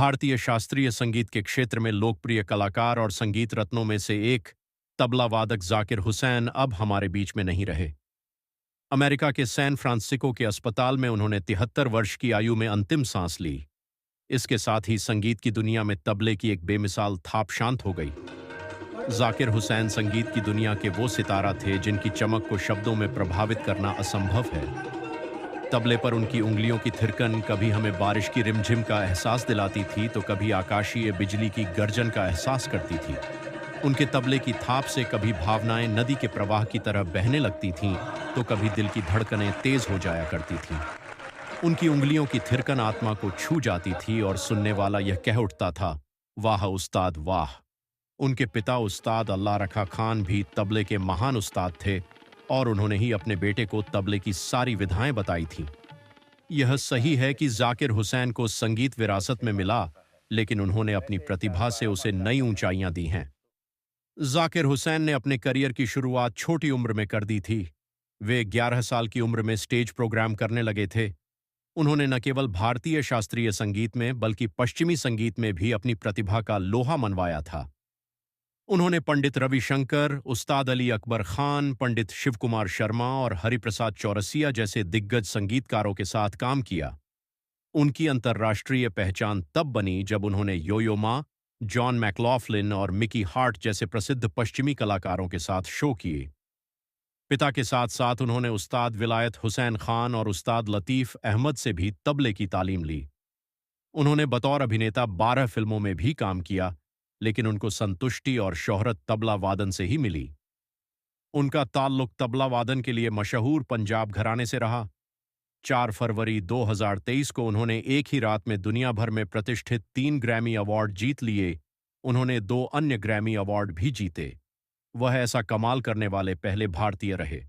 भारतीय शास्त्रीय संगीत के क्षेत्र में लोकप्रिय कलाकार और संगीत रत्नों में से एक तबला वादक जाकिर हुसैन अब हमारे बीच में नहीं रहे। अमेरिका के सैन फ्रांसिस्को के अस्पताल में उन्होंने 73 वर्ष की आयु में अंतिम सांस ली। इसके साथ ही संगीत की दुनिया में तबले की एक बेमिसाल थाप शांत हो गई। जाकिर हुसैन संगीत की दुनिया के वो सितारा थे जिनकी चमक को शब्दों में प्रभावित करना असंभव है। तबले पर उनकी उंगलियों की थिरकन कभी हमें बारिश की रिमझिम का एहसास दिलाती थी तो कभी आकाशीय बिजली की गर्जन का एहसास करती थी। उनके तबले की थाप से कभी भावनाएं नदी के प्रवाह की तरह बहने लगती थीं तो कभी दिल की धड़कनें तेज हो जाया करती थीं। उनकी उंगलियों की थिरकन आत्मा को छू जाती थी और सुनने वाला यह कह उठता था, वाह उस्ताद वाह। उनके पिता उस्ताद अल्लाह रखा खान भी तबले के महान उस्ताद थे और उन्होंने ही अपने बेटे को तबले की सारी विधाएं बताई थीं। यह सही है कि जाकिर हुसैन को संगीत विरासत में मिला, लेकिन उन्होंने अपनी प्रतिभा से उसे नई ऊंचाइयां दी हैं। जाकिर हुसैन ने अपने करियर की शुरुआत छोटी उम्र में कर दी थी। वे 11 साल की उम्र में स्टेज प्रोग्राम करने लगे थे। उन्होंने न केवल भारतीय शास्त्रीय संगीत में बल्कि पश्चिमी संगीत में भी अपनी प्रतिभा का लोहा मनवाया था। उन्होंने पंडित रविशंकर, उस्ताद अली अकबर खान, पंडित शिव कुमार शर्मा और हरिप्रसाद चौरसिया जैसे दिग्गज संगीतकारों के साथ काम किया। उनकी अंतर्राष्ट्रीय पहचान तब बनी जब उन्होंने यो यो मा, जॉन मैक्लॉफ्लिन और मिकी हार्ट जैसे प्रसिद्ध पश्चिमी कलाकारों के साथ शो किए। पिता के साथ साथ उन्होंने उस्ताद विलायत हुसैन खान और उस्ताद लतीफ़ अहमद से भी तबले की तालीम ली। उन्होंने बतौर अभिनेता 12 फिल्मों में भी काम किया, लेकिन उनको संतुष्टि और शोहरत तबला वादन से ही मिली। उनका ताल्लुक तबला वादन के लिए मशहूर पंजाब घराने से रहा। 4 फरवरी 2023 को उन्होंने एक ही रात में दुनिया भर में प्रतिष्ठित 3 ग्रैमी अवार्ड जीत लिए। उन्होंने 2 अन्य ग्रैमी अवार्ड भी जीते। वह ऐसा कमाल करने वाले पहले भारतीय रहे।